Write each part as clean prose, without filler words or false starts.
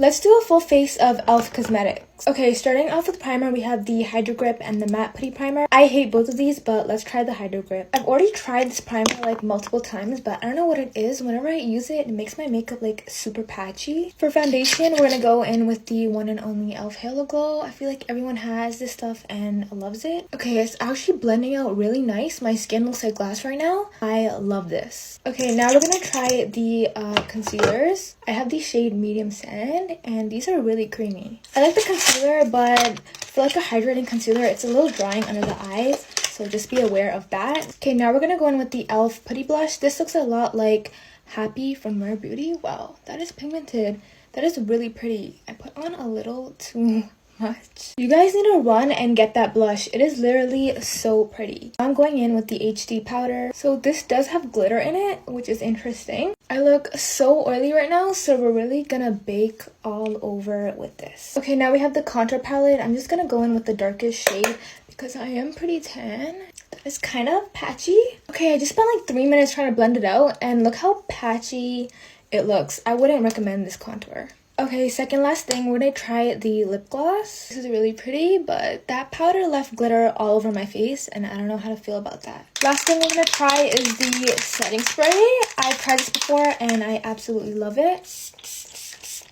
Let's do a full face of e.l.f. Cosmetics. Okay, starting off with primer, we have the Hydro Grip and the Matte Putty Primer. I hate both of these, but let's try the Hydro Grip. I've already tried this primer like multiple times, but I don't know what it is. Whenever I use it, it makes my makeup like super patchy. For foundation, we're gonna go in with the one and only e.l.f. Halo Glow. I feel like everyone has this stuff and loves it. Okay, it's actually blending out really nice. My skin looks like glass right now. I love this. Okay, now we're gonna try the concealers. I have the shade Medium Sand, and these are really creamy. I like the concealer, but for like a hydrating concealer, it's a little drying under the eyes, so just be aware of that. Okay, now we're gonna go in with the e.l.f. Putty Blush. This looks a lot like Happy from Rare Beauty. Wow, that is pigmented. That is really pretty. I put on a little too much. You guys need to run and get that blush. It is literally so pretty. I'm going in with the HD powder. So this does have glitter in it, which is interesting. I look so oily right now, so we're really gonna bake all over with this. Okay, now we have the contour palette. I'm just gonna go in with the darkest shade because I am pretty tan. That is kind of patchy. Okay, I just spent like 3 minutes trying to blend it out, and look how patchy it looks. I wouldn't recommend this contour. Okay, second last thing, we're gonna try the lip gloss. This is really pretty, but that powder left glitter all over my face, and I don't know how to feel about that. Last thing we're gonna try is the setting spray. I've tried this before, and I absolutely love it.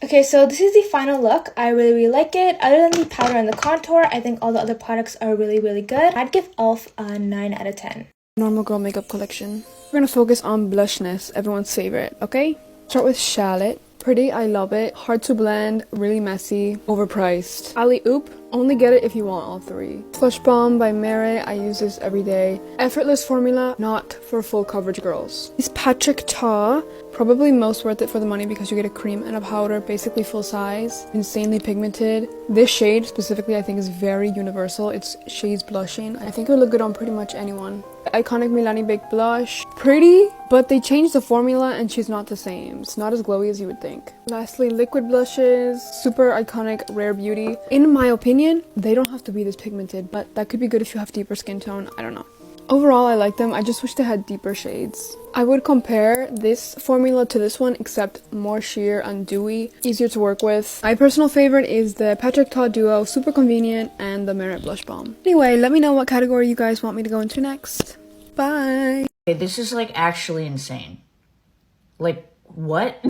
Okay, so this is the final look. I really like it. Other than the powder and the contour, I think all the other products are really good. I'd give e.l.f. a 9 out of 10. Normal girl makeup collection. We're gonna focus on blushness, everyone's favorite, okay? Start with Shallot. Pretty, I love it. Hard to blend, really messy, overpriced. Alley Oop, only get it if you want all three. Flush Balm by Mere, I use this every day. Effortless formula, not for full coverage girls. This Patrick Ta, probably most worth it for the money because you get a cream and a powder, basically full size, insanely pigmented. This shade specifically I think is very universal. It's Shades Blushing. I think it would look good on pretty much anyone. Iconic Milani Baked Blush. Pretty, but they changed the formula and she's not the same. It's not as glowy as you would think. Lastly, liquid blushes. Super iconic Rare Beauty. In my opinion, they don't have to be this pigmented, but that could be good if you have deeper skin tone. I don't know. Overall, I like them. I just wish they had deeper shades. I would compare this formula to this one, except more sheer and dewy, easier to work with. My personal favorite is the Patrick Ta Duo, super convenient, and the Merit Blush Balm. Anyway, let me know what category you guys want me to go into next. Bye! Okay, this is like actually insane. Like, what?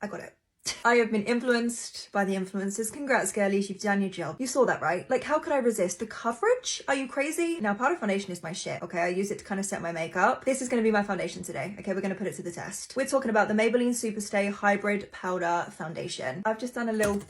I got it. I have been influenced by the influencers. Congrats, girlies, you've done your job. You saw that, right? Like, how could I resist? The coverage? Are you crazy? Now, powder foundation is my shit, okay? I use it to kind of set my makeup. This is going to be my foundation today, okay? We're going to put it to the test. We're talking about the Maybelline Superstay Hybrid Powder Foundation. I've just done a little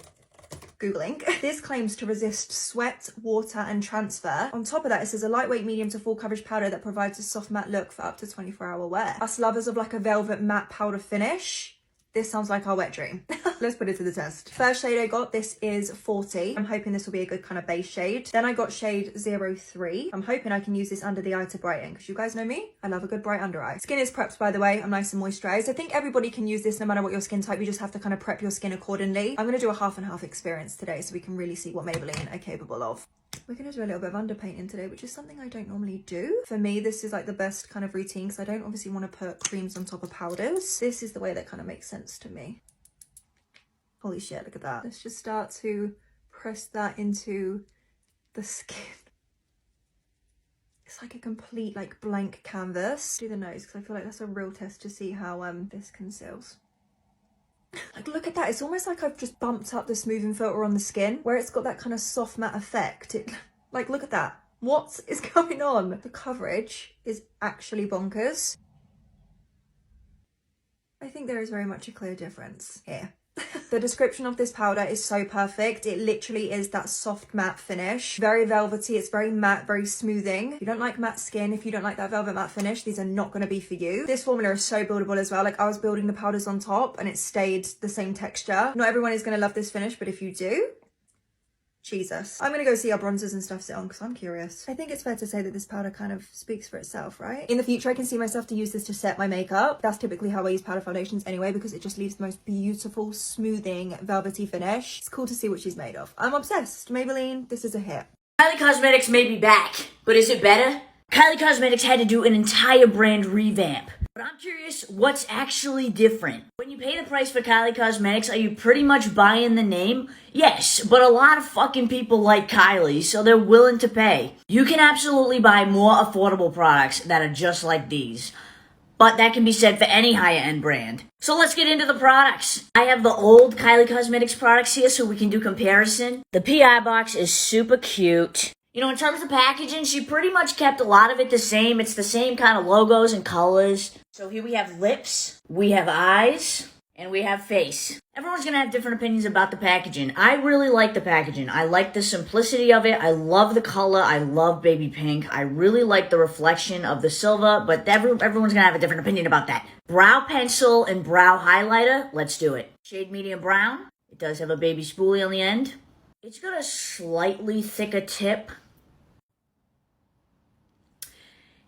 Googling. This claims to resist sweat, water, and transfer. On top of that, it says a lightweight medium to full coverage powder that provides a soft matte look for up to 24-hour wear. Us lovers of like a velvet matte powder finish, this sounds like our wet dream. Let's put it to the test. First shade I got, this is 40. I'm hoping this will be a good kind of base shade. Then I got shade 03. I'm hoping I can use this under the eye to brighten, because you guys know me, I love a good bright under eye. Skin is prepped, by the way. I'm nice and moisturized. I think everybody can use this no matter what your skin type. You just have to kind of prep your skin accordingly. I'm going to do a half and half experience today so we can really see what Maybelline are capable of. We're going to do a little bit of underpainting today, which is something I don't normally do. For me, this is like the best kind of routine because I don't obviously want to put creams on top of powders. This is the way that kind of makes sense to me. Holy shit, look at that. Let's just start to press that into the skin. It's like a complete like blank canvas. Do the nose because I feel like that's a real test to see how this conceals. Like, look at that. It's almost like I've just bumped up the smoothing filter on the skin where it's got that kind of soft matte effect. Like, look at that. What is going on? The coverage is actually bonkers. I think there is very much a clear difference here. The description of this powder is so perfect. It literally is that soft matte finish. Very velvety. It's very matte, very smoothing. If you don't like matte skin, if you don't like that velvet matte finish, these are not going to be for you. This formula is so buildable as well. Like, I was building the powders on top and it stayed the same texture. Not everyone is going to love this finish, but if you do, Jesus. I'm gonna go see how bronzers and stuff sit on because I'm curious. I think it's fair to say that this powder kind of speaks for itself, right? In the future, I can see myself to use this to set my makeup. That's typically how I use powder foundations anyway, because it just leaves the most beautiful, smoothing, velvety finish. It's cool to see what she's made of. I'm obsessed. Maybelline, this is a hit. Kylie Cosmetics may be back, but is it better? Kylie Cosmetics had to do an entire brand revamp. But I'm curious, what's actually different? When you pay the price for Kylie Cosmetics, are you pretty much buying the name? Yes, but a lot of fucking people like Kylie, so they're willing to pay. You can absolutely buy more affordable products that are just like these. But that can be said for any higher end brand. So let's get into the products. I have the old Kylie Cosmetics products here so we can do comparison. The PI box is super cute. You know, in terms of packaging, she pretty much kept a lot of it the same. It's the same kind of logos and colors. So here we have lips, we have eyes, and we have face. Everyone's gonna have different opinions about the packaging. I really like the packaging. I like the simplicity of it. I love the color. I love baby pink. I really like the reflection of the silver, but everyone's gonna have a different opinion about that. Brow pencil and brow highlighter. Let's do it. Shade medium brown. It does have a baby spoolie on the end. It's got a slightly thicker tip.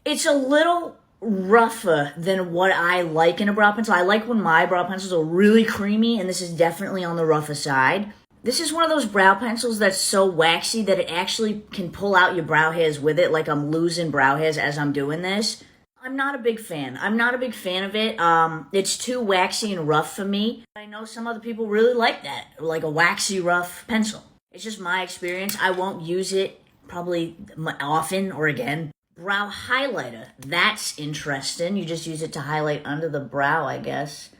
It's a little rougher than what I like in a brow pencil. I like when my brow pencils are really creamy, and this is definitely on the rougher side. This is one of those brow pencils that's so waxy that it actually can pull out your brow hairs with it, like I'm losing brow hairs as I'm doing this. I'm not a big fan. I'm not a big fan of it. It's too waxy and rough for me. I know some other people really like that, like a waxy, rough pencil. It's just my experience. I won't use it probably often or again. Brow highlighter. That's interesting. You just use it to highlight under the brow, I guess.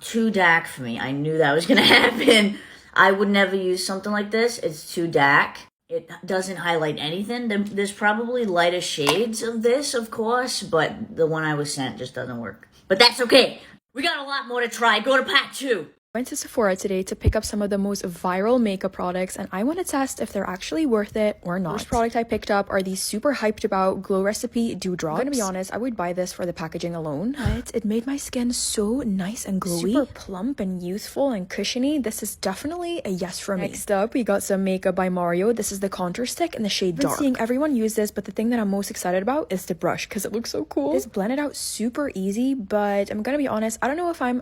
Too dark for me. I knew that was going to happen. I would never use something like this. It's too dark. It doesn't highlight anything. There's probably lighter shades of this, of course, but the one I was sent just doesn't work. But that's okay. We got a lot more to try. Go to part 2. Went to Sephora today to pick up some of the most viral makeup products, and I want to test if they're actually worth it or not. First product I picked up are these super hyped about Glow Recipe Dewdrops. I'm gonna be honest, I would buy this for the packaging alone, but it made my skin so nice and glowy, super plump and youthful and cushiony. This is definitely a yes for me. Next up, we got some makeup by Mario. This is the contour stick in the shade Dark. I've been seeing everyone use this, but the thing that I'm most excited about is the brush because it looks so cool. It's blended out super easy, but I'm gonna be honest, I don't know if I'm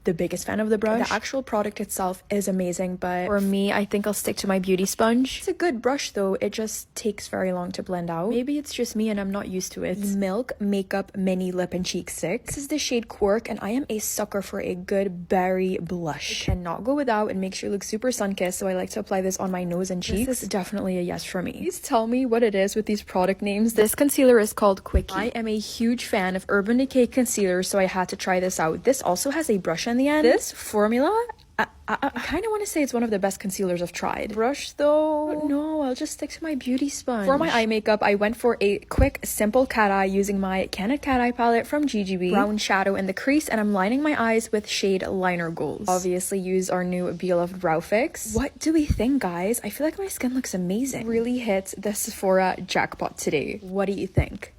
the biggest fan of the brush. The actual product itself is amazing, but for me, I think I'll stick to my beauty sponge. It's a good brush though, it just takes very long to blend out. Maybe it's just me and I'm not used to it. The Milk Makeup Mini Lip and Cheek Stick. This is the shade Quark, and I am a sucker for a good berry blush. It cannot go without and makes you look super sun-kissed, so I like to apply this on my nose and cheeks. This is definitely a yes for me. Please tell me what it is with these product names. This concealer is called Quickie. I am a huge fan of Urban Decay concealer, so I had to try this out. This also has a brush in the end. This formula, I kind of want to say it's one of the best concealers I've tried. Brush though, no, I'll just stick to my beauty sponge. For my eye makeup, I went for a quick, simple cat eye using my Candid Cat Eye palette from GGB. Brown shadow in the crease, and I'm lining my eyes with shade Liner Goals. Obviously use our new Beloved Brow Fix. What do we think, guys? I feel like my skin looks amazing. Really hit the Sephora jackpot today. What do you think?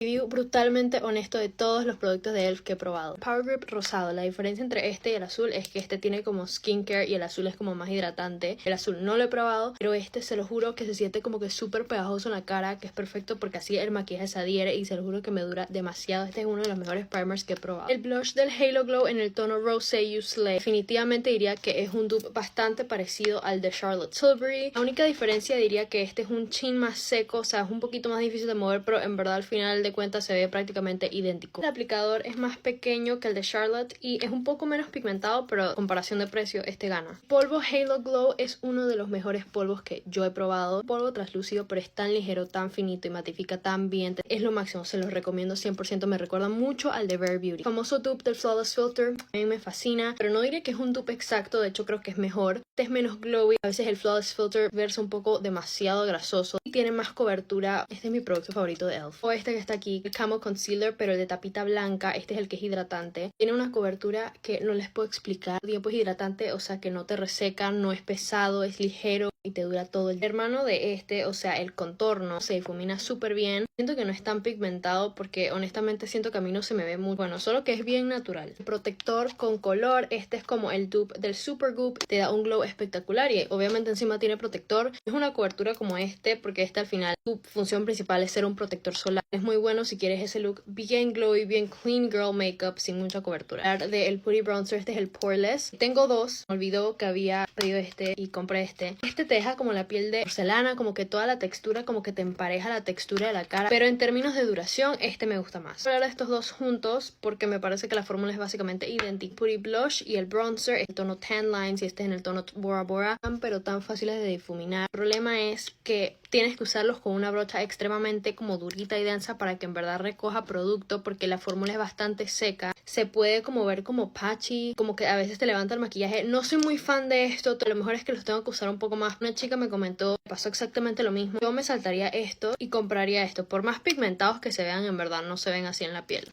Review brutalmente honesto de todos los productos de ELF que he probado. Power Grip rosado. La diferencia entre este y el azul es que este tiene como skincare y el azul es como más hidratante. El azul no lo he probado, pero este se lo juro que se siente como que súper pegajoso en la cara, que es perfecto porque así el maquillaje se adhiere y se lo juro que me dura demasiado. Este es uno de los mejores primers que he probado. El blush del Halo Glow en el tono Rosé You Slay. Definitivamente diría que es un dupe bastante parecido al de Charlotte Tilbury. La única diferencia diría que este es un chin más seco, o sea, es un poquito más difícil de mover, pero en verdad al final de cuenta se ve prácticamente idéntico. El aplicador es más pequeño que el de Charlotte y es un poco menos pigmentado, pero en comparación de precio este gana. El polvo Halo Glow es uno de los mejores polvos que yo he probado. Polvo translúcido, pero es tan ligero, tan finito y matifica tan bien. Es lo máximo, se los recomiendo 100%. Me recuerda mucho al de Bare Beauty. El famoso dupe del Flawless Filter a mí me fascina, pero no diría que es un dupe exacto, de hecho creo que es mejor. Este es menos glowy, a veces el Flawless Filter versa un poco demasiado grasoso y tiene más cobertura. Este es mi producto favorito de ELF. O este que está aquí, el Camo Concealer, pero el de tapita blanca. Este es el que es hidratante. Tiene una cobertura que no les puedo explicar. El tiempo es hidratante, o sea que no te reseca, no es pesado, es ligero. y te dura todo el hermano de este, o sea, el contorno se difumina súper bien. Siento que no es tan pigmentado porque honestamente siento que a mí no se me ve muy bueno, solo que es bien natural. Protector con color, este es como el dupe del Supergoop, te da un glow espectacular y obviamente encima tiene protector. Es una cobertura como este porque este al final su función principal es ser un protector solar. Es muy bueno si quieres ese look bien glowy, bien clean girl makeup sin mucha cobertura. Del Putty Bronzer, este es el Poreless. Tengo dos, me olvidó que había pedido este y compré este. Este te deja como la piel de porcelana, como que toda la textura, como que te empareja la textura de la cara, pero en términos de duración este me gusta más. Voy a hablar de estos dos juntos porque me parece que la fórmula es básicamente idéntica. Putty Blush y el Bronzer, el tono Tan Lines y este es en el tono Bora Bora, pero tan fáciles de difuminar. El problema es que tienes que usarlos con una brocha extremadamente como durita y densa para que en verdad recoja producto porque la fórmula es bastante seca. Se puede como ver como patchy, como que a veces te levanta el maquillaje. No soy muy fan de esto, lo mejor es que los tengo que usar un poco más. Una chica me comentó, pasó exactamente lo mismo. Yo me saltaría esto y compraría esto. Por más pigmentados que se vean, en verdad no se ven así en la piel.